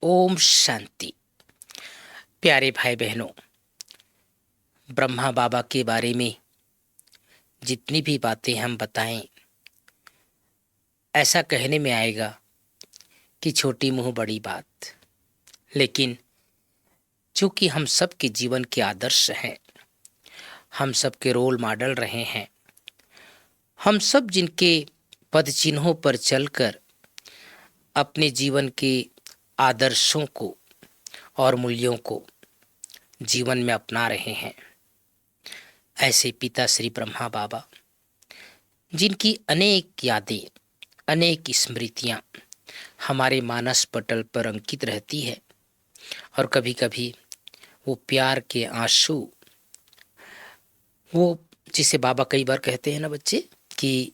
ओम शांति। प्यारे भाई बहनों, ब्रह्मा बाबा के बारे में जितनी भी बातें हम बताएं, ऐसा कहने में आएगा कि छोटी मुंह बड़ी बात। लेकिन चूंकि हम सब के जीवन के आदर्श हैं, हम सब के रोल मॉडल रहे हैं, हम सब जिनके पद चिन्हों पर चलकर अपने जीवन के आदर्शों को और मूल्यों को जीवन में अपना रहे हैं, ऐसे पिता श्री ब्रह्मा बाबा, जिनकी अनेक यादें, अनेक स्मृतियां हमारे मानस पटल पर अंकित रहती है। और कभी कभी वो प्यार के आंसू, वो जिसे बाबा कई बार कहते हैं ना बच्चे, कि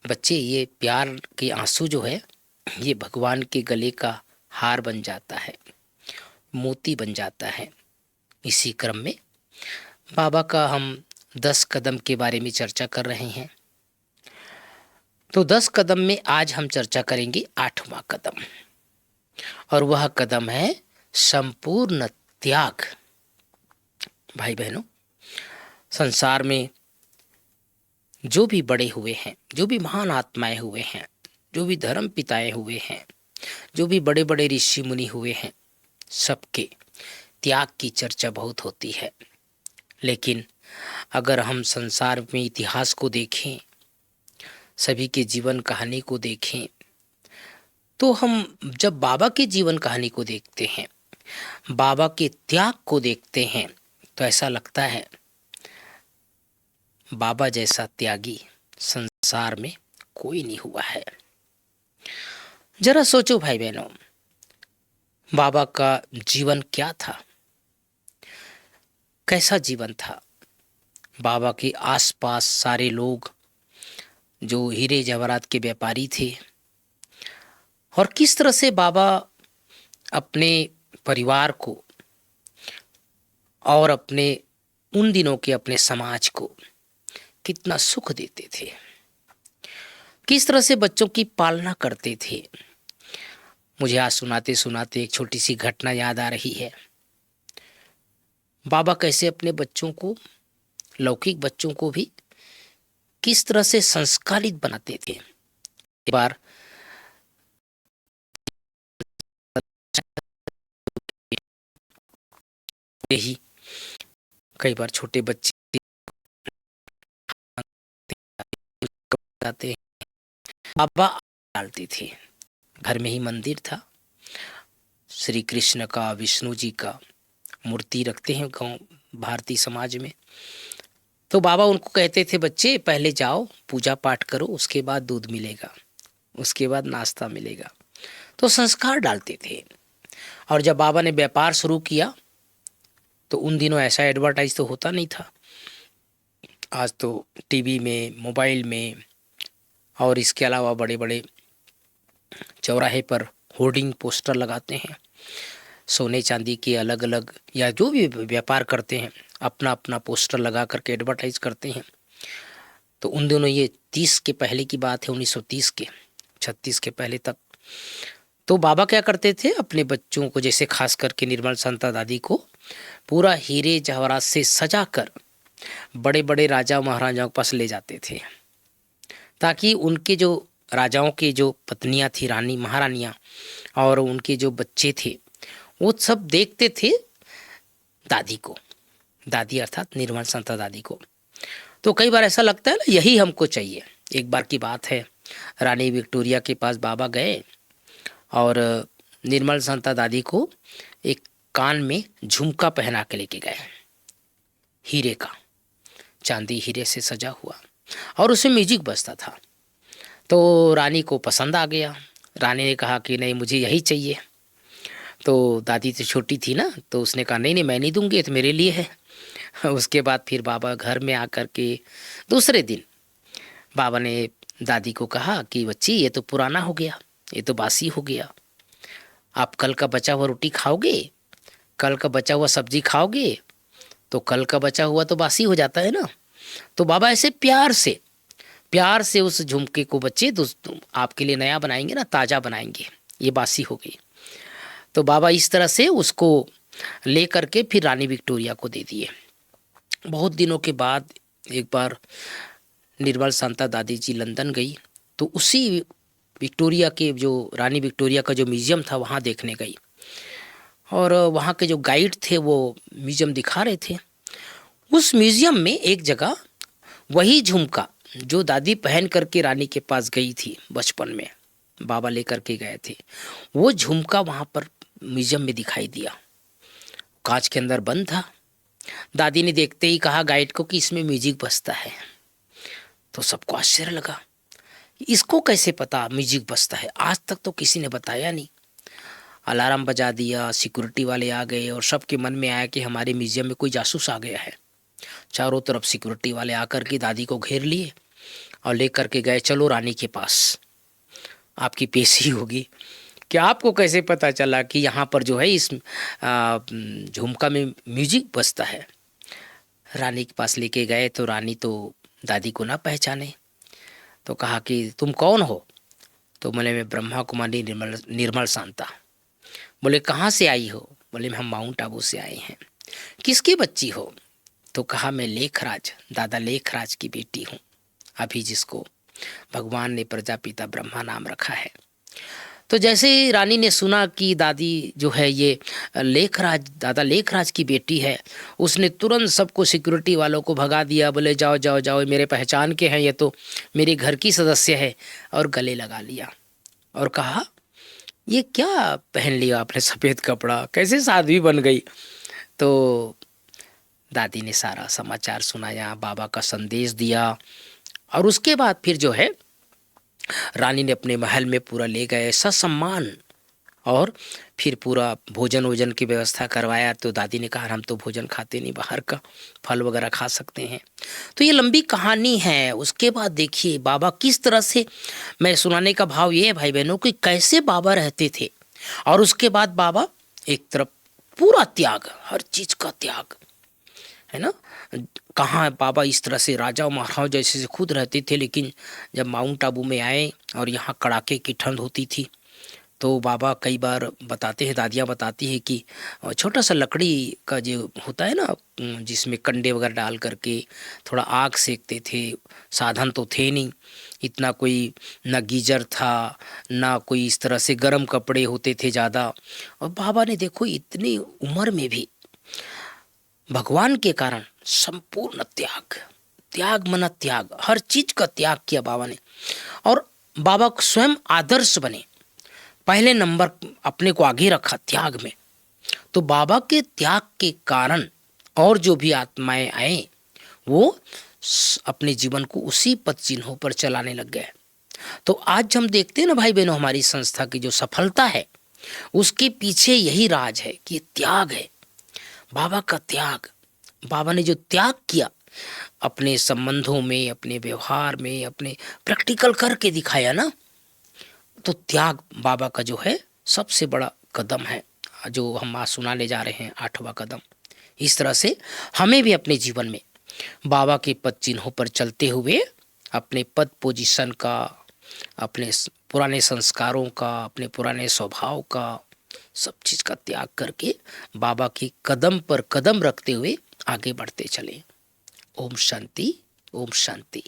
बच्चे ये प्यार के आंसू जो है ये भगवान के गले का हार बन जाता है, मोती बन जाता है। इसी क्रम में बाबा का हम 10 कदम के बारे में चर्चा कर रहे हैं। तो 10 कदम में आज हम चर्चा करेंगे 8वां कदम, और वह कदम है संपूर्ण त्याग। भाई बहनों, संसार में जो भी बड़े हुए हैं, जो भी महान आत्माएं हुए हैं, जो भी धर्म पिताएं हुए हैं, जो भी बड़े बड़े ऋषि मुनि हुए हैं, सबके त्याग की चर्चा बहुत होती है। लेकिन अगर हम संसार में इतिहास को देखें, सभी के जीवन कहानी को देखें, तो हम जब बाबा के जीवन कहानी को देखते हैं, बाबा के त्याग को देखते हैं, तो ऐसा लगता है बाबा जैसा त्यागी संसार में कोई नहीं हुआ है। जरा सोचो भाई बहनों, बाबा का जीवन क्या था, कैसा जीवन था। बाबा के आसपास सारे लोग जो हीरे जवाहरात के व्यापारी थे, और किस तरह से बाबा अपने परिवार को और अपने उन दिनों के अपने समाज को कितना सुख देते थे, किस तरह से बच्चों की पालना करते थे। मुझे आज सुनाते सुनाते एक छोटी सी घटना याद आ रही है। बाबा कैसे अपने बच्चों को, लौकिक बच्चों को भी किस तरह से संस्कारित बनाते थे। एक बार ही कई बार छोटे बच्चे आते हैं, बाबा डालते थे। घर में ही मंदिर था, श्री कृष्ण का, विष्णु जी का मूर्ति रखते हैं गांव भारतीय समाज में। तो बाबा उनको कहते थे, बच्चे पहले जाओ पूजा पाठ करो, उसके बाद दूध मिलेगा, उसके बाद नाश्ता मिलेगा। तो संस्कार डालते थे। और जब बाबा ने व्यापार शुरू किया, तो उन दिनों ऐसा एडवर्टाइज तो होता नहीं था। आज तो टीवी में, मोबाइल में, और इसके अलावा बड़े बड़े चौराहे पर होर्डिंग पोस्टर लगाते हैं। सोने चांदी के अलग अलग, या जो भी व्यापार करते हैं, अपना अपना पोस्टर लगा करके एडवर्टाइज करते हैं। तो उन दिनों, ये 30 के पहले की बात है, 1930 के, 36 के पहले तक। तो बाबा क्या करते थे, अपने बच्चों को, जैसे खास करके निर्मल संता दादी को, पूरा हीरे जवाहरात से सजा कर बड़े बड़े राजा महाराजाओं के पास ले जाते थे, ताकि उनके जो राजाओं के जो पत्नियां थी, रानी महारानियां, और उनके जो बच्चे थे, वो सब देखते थे दादी को, दादी अर्थात निर्मल संता दादी को। तो कई बार ऐसा लगता है ना, यही हमको चाहिए। एक बार की बात है, रानी विक्टोरिया के पास बाबा गए और निर्मल संता दादी को एक कान में झुमका पहना के लेके गए, हीरे का, चांदी हीरे से सजा हुआ, और उसमें म्यूजिक बजता था। तो रानी को पसंद आ गया। रानी ने कहा कि नहीं, मुझे यही चाहिए। तो दादी तो छोटी थी ना, तो उसने कहा नहीं नहीं, मैं नहीं दूंगी, ये तो मेरे लिए है। उसके बाद फिर बाबा घर में आकर के दूसरे दिन बाबा ने दादी को कहा कि बच्ची, ये तो पुराना हो गया, ये तो बासी हो गया, आप कल का बचा हुआ रोटी खाओगे, कल का बचा हुआ सब्जी खाओगे, तो कल का बचा हुआ तो बासी हो जाता है ना। तो बाबा ऐसे प्यार से उस झुमके को, बच्चे तो आपके लिए नया बनाएंगे ना, ताज़ा बनाएंगे, ये बासी हो गई। तो बाबा इस तरह से उसको ले करके फिर रानी विक्टोरिया को दे दिए। बहुत दिनों के बाद एक बार निर्मल शांता दादी जी लंदन गई, तो उसी विक्टोरिया के जो रानी विक्टोरिया का जो म्यूज़ियम था वहाँ देखने गई, और वहाँ के जो गाइड थे वो म्यूज़ियम दिखा रहे थे। उस म्यूज़ियम में एक जगह वही झुमका जो दादी पहन करके रानी के पास गई थी बचपन में, बाबा लेकर के गए थे, वो झुमका वहाँ पर म्यूज़ियम में दिखाई दिया। कांच के अंदर बंद था। दादी ने देखते ही कहा गाइड को कि इसमें म्यूजिक बजता है। तो सबको आश्चर्य लगा, इसको कैसे पता म्यूजिक बजता है, आज तक तो किसी ने बताया नहीं। अलार्म बजा दिया, सिक्योरिटी वाले आ गए और सबके मन में आया कि हमारे म्यूजियम में कोई जासूस आ गया है। चारों तरफ सिक्योरिटी वाले आकर के दादी को घेर लिए और लेकर के गए, चलो रानी के पास, आपकी पेशी होगी। क्या आपको कैसे पता चला कि यहाँ पर जो है इस झुमका में म्यूजिक बजता है? रानी के पास लेके गए तो रानी तो दादी को ना पहचाने, तो कहा कि तुम कौन हो? तो बोले मैं ब्रह्मा कुमारी निर्मल शांता। बोले कहाँ से आई हो? बोले हम माउंट आबू से आए हैं। किसकी बच्ची हो? तो कहा मैं लेखराज, दादा लेखराज की बेटी हूँ, अभी जिसको भगवान ने प्रजापिता ब्रह्मा नाम रखा है। तो जैसे ही रानी ने सुना कि दादी जो है ये लेखराज, दादा लेखराज की बेटी है, उसने तुरंत सबको, सिक्योरिटी वालों को भगा दिया। बोले जाओ जाओ जाओ, मेरे पहचान के हैं, ये तो मेरे घर की सदस्य है, और गले लगा लिया और कहा ये क्या पहन लिया आपने सफ़ेद कपड़ा, कैसे साध्वी बन गई? तो दादी ने सारा समाचार सुनाया, बाबा का संदेश दिया, और उसके बाद फिर जो है रानी ने अपने महल में पूरा ले गए ससम्मान, और फिर पूरा भोजन वोजन की व्यवस्था करवाया। तो दादी ने कहा हम तो भोजन खाते नहीं, बाहर का फल वगैरह खा सकते हैं। तो ये लंबी कहानी है। उसके बाद देखिए बाबा किस तरह से, मैं सुनाने का भाव ये है भाई बहनों कि कैसे बाबा रहते थे, और उसके बाद बाबा एक तरफ पूरा त्याग, हर चीज का त्याग है ना। कहाँ बाबा इस तरह से राजा महाराज जैसे से खुद रहते थे, लेकिन जब माउंट आबू में आए और यहाँ कड़ाके की ठंड होती थी, तो बाबा कई बार बताते हैं, दादियाँ बताती है कि छोटा सा लकड़ी का जो होता है ना, जिसमें कंडे वगैरह डाल करके थोड़ा आग सेकते थे। साधन तो थे नहीं इतना, कोई ना गीजर था ना कोई इस तरह से गर्म कपड़े होते थे ज़्यादा। और बाबा ने देखो इतनी उम्र में भी भगवान के कारण संपूर्ण त्याग, त्याग मना त्याग, हर चीज का त्याग किया बाबा ने। और बाबा स्वयं आदर्श बने, पहले नंबर अपने को आगे रखा त्याग में। तो बाबा के त्याग के कारण और जो भी आत्माएं आए वो अपने जीवन को उसी पद चिन्हों पर चलाने लग गए। तो आज हम देखते हैं ना भाई बहनों, हमारी संस्था की जो सफलता है उसके पीछे यही राज है कि त्याग है, बाबा का त्याग। बाबा ने जो त्याग किया अपने संबंधों में, अपने व्यवहार में, अपने प्रैक्टिकल करके दिखाया ना, तो त्याग बाबा का जो है सबसे बड़ा कदम है, जो हम आज सुनाने जा रहे हैं, 8वां कदम। इस तरह से हमें भी अपने जीवन में बाबा के पद चिन्हों पर चलते हुए अपने पद पोजीशन का, अपने पुराने संस्कारों का, अपने पुराने स्वभाव का, सब चीज़ का त्याग करके बाबा की कदम पर कदम रखते हुए आगे बढ़ते चले। ओम शांति, ओम शांति।